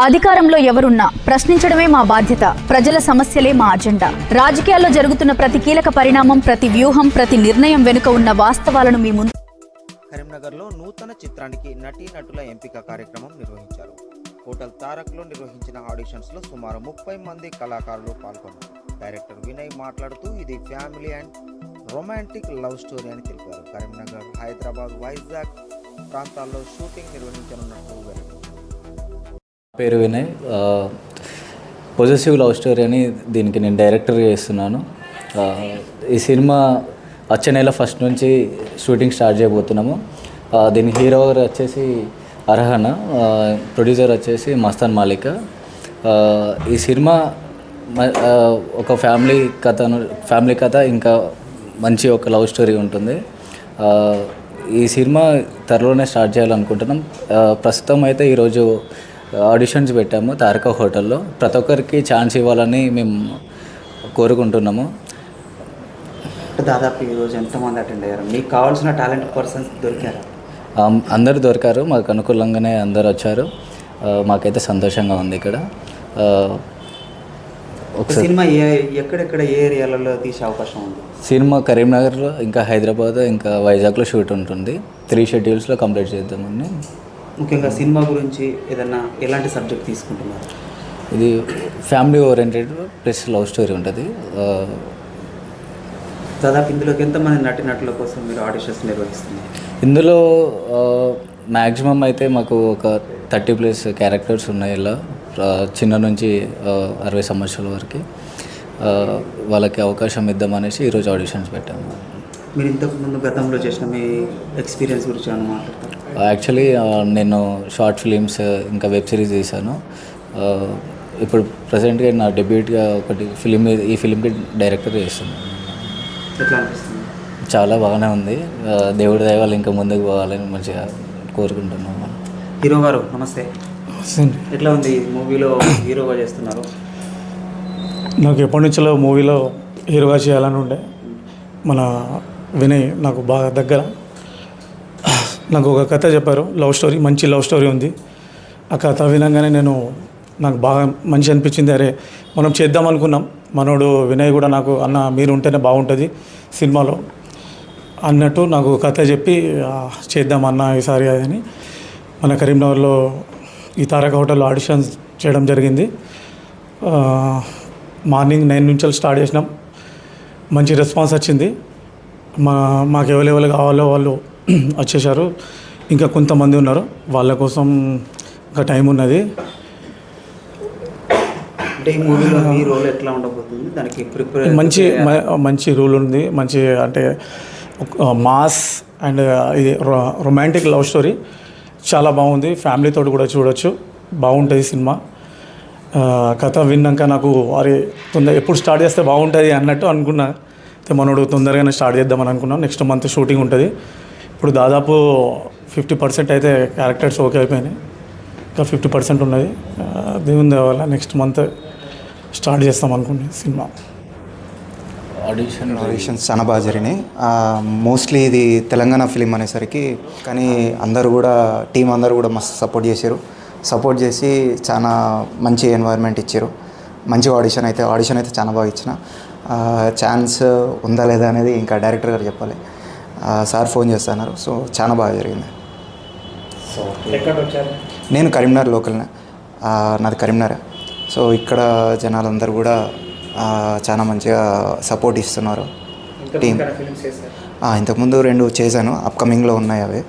అధికారంలో ఎవరున్నా ప్రశ్నించడమే మా బాధ్యత. ప్రజల సమస్యలే మా అజెండా. రాజకీయాల్లో జరుగుతున్న ప్రతి కీలక పరిణామం, ప్రతి వ్యూహం, ప్రతి నిర్ణయం వెనుక ఉన్న వాస్తవాలను మీ ముందు. కరీంనగర్లో నూతన చిత్రానికి నటీనటుల ఎంపిక కార్యక్రమం నిర్వహించారు. హోటల్ తారక్లో నిర్వహించిన ఆడిషన్స్లో సుమారు 30 మంది కళాకారులు పాల్గొన్నారు. డైరెక్టర్ వినయ్ మాట్లాడుతూ ఇది family and romantic love story అని తెలిపారు. కరీంనగర్, హైదరాబాద్, వైజాగ్ ప్రాంతాల్లో షూటింగ్ నిర్వహించనున్నట్టు వెల్లడించారు. పేరు వినయ్. పొజెసివ్ లవ్ స్టోరీ అని దీనికి నేను డైరెక్టర్గా చేస్తున్నాను. ఈ సినిమా వచ్చే నెల ఫస్ట్ నుంచి షూటింగ్ స్టార్ట్ చేయబోతున్నాము. దీని హీరో వచ్చేసి అర్హన, ప్రొడ్యూసర్ వచ్చేసి మస్తాన్ మాలిక. ఈ సినిమా ఒక ఫ్యామిలీ కథ ఇంకా మంచి ఒక లవ్ స్టోరీ ఉంటుంది. ఈ సినిమా త్వరలోనే స్టార్ట్ చేయాలనుకుంటున్నాం. ప్రస్తుతం అయితే ఈరోజు ఆడిషన్స్ పెట్టాము తారక హోటల్లో. ప్రతి ఒక్కరికి ఛాన్స్ ఇవ్వాలని మేము కోరుకుంటున్నాము. దాదాపు ఈరోజు ఎంతమంది అటెండ్ అయ్యారు? మీకు కావాల్సిన టాలెంట్ పర్సన్స్ దొరికారు? అందరు దొరికారు, మాకు అనుకూలంగానే అందరు వచ్చారు. మాకైతే సంతోషంగా ఉంది. ఇక్కడ సినిమా ఎక్కడెక్కడ ఏ ఏరియాలలో తీసే అవకాశం ఉంది? సినిమా కరీంనగర్లో, ఇంకా హైదరాబాద్, ఇంకా వైజాగ్లో షూట్ ఉంటుంది. 3 షెడ్యూల్స్లో కంప్లీట్ చేద్దామని. ముఖ్యంగా సినిమా గురించి ఏదన్నా ఎలాంటి సబ్జెక్ట్ తీసుకుంటున్నారు? ఇది family oriented plus love story ఉంటుంది. దాదాపు ఇందులోకి ఎంతమంది నటీనటుల కోసం మీరు ఆడిషన్స్ నిర్వహిస్తున్నారు? ఇందులో మ్యాక్సిమం అయితే మాకు ఒక 30+ క్యారెక్టర్స్ ఉన్నాయి. ఇలా చిన్న నుంచి 60 సంవత్సరాల వరకు వాళ్ళకి అవకాశం ఇద్దామనేసి ఈరోజు ఆడిషన్స్ పెట్టాము. మీరు ఇంతకుముందు గతంలో చేసిన మీ ఎక్స్పీరియన్స్ గురించి ఏమైనా మాట్లాడతారు? యాక్చువల్లీ నేను షార్ట్ ఫిలిమ్స్ ఇంకా వెబ్ సిరీస్ చేశాను. ఇప్పుడు ప్రజెంట్గా నా డెబ్యూట్గా ఒకటి ఈ ఫిలింకి డైరెక్టర్ చేస్తున్నాను. ఎట్లా అనిపిస్తుంది? చాలా బాగానే ఉంది. దేవుడి దయ వల్ల ఇంకా ముందుకు పోవాలని మంచిగా కోరుకుంటున్నాను. హీరో గారు నమస్తే. ఎట్లా ఉంది మూవీలో హీరోగా చేస్తున్నారు? నాకు ఎప్పటి నుంచో మూవీలో హీరోగా చేయాలని ఉండే. మన వినయ్ నాకు బాగా దగ్గర. నాకు ఒక కథ చెప్పారు, లవ్ స్టోరీ, మంచి లవ్ స్టోరీ ఉంది. ఆ కథ వినగానే నాకు బాగా మంచి అనిపించింది. అరే మనం చేద్దాం అనుకున్నాం. మనోడు వినయ్ కూడా నాకు అన్న మీరు ఉంటేనే బాగుంటుంది సినిమాలో అన్నట్టు నాకు కథ చెప్పి చేద్దామన్న ఈసారి అని మన కరీంనగర్లో ఈ తారక హోటల్లో ఆడిషన్స్ చేయడం జరిగింది. మార్నింగ్ 9 నుంచి స్టార్ట్ చేసినాం. మంచి రెస్పాన్స్ వచ్చింది. మాకు ఎవరెవరు కావాలో వాళ్ళు వచ్చేసారు. ఇంకా కొంతమంది ఉన్నారు, వాళ్ళ కోసం ఇంకా టైం ఉన్నది. అంటే ఈ మూవీలో మీ రోల్ ఎట్లా ఉండబోతుంది? దానికి మంచి రూల్ ఉంది. మంచి అంటే మాస్ అండ్ ఇది రొమాంటిక్ లవ్ స్టోరీ చాలా బాగుంది. ఫ్యామిలీతో కూడా చూడొచ్చు, బాగుంటుంది సినిమా. కథ విన్నాక నాకు ఎప్పుడు స్టార్ట్ చేస్తే బాగుంటుంది అన్నట్టు అనుకున్నా. మనోడు తొందరగానే స్టార్ట్ చేద్దామని అనుకున్నాం. నెక్స్ట్ మంత్ షూటింగ్ ఉంటుంది. ఇప్పుడు దాదాపు 50% అయితే క్యారెక్టర్స్ ఓకే అయిపోయినాయి. ఇంకా 50% ఉన్నది. దేవుని వల్ల నెక్స్ట్ మంత్ స్టార్ట్ చేస్తాం అనుకుంటున్నాం సినిమా. ఆడిషన్స్ చాలా బాగా జరిగినాయి. మోస్ట్లీ ఇది తెలంగాణ ఫిలిం అనేసరికి, కానీ టీం అందరూ కూడా మస్తు సపోర్ట్ చేసి చాలా మంచి ఎన్వైర్న్మెంట్ ఇచ్చారు. మంచి ఆడిషన్ అయితే చాలా బాగా ఇచ్చిన. ఛాన్స్ ఉందా లేదా అనేది ఇంకా డైరెక్టర్ గారు చెప్పాలి. సార్ ఫోన్ చేస్తున్నారు. సో చాలా బాగా జరిగింది. నేను కరీంనగర్ లోకల్నే, నాది కరీంనగర్. సో ఇక్కడ జనాలందరూ కూడా చాలా మంచిగా సపోర్ట్ ఇస్తున్నారు. టీం ఇంతకుముందు 2 చేశాను, అప్కమింగ్లో ఉన్నాయి. అవి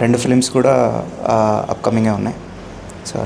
2 ఫిలిమ్స్ కూడా అప్కమింగే ఉన్నాయి. సో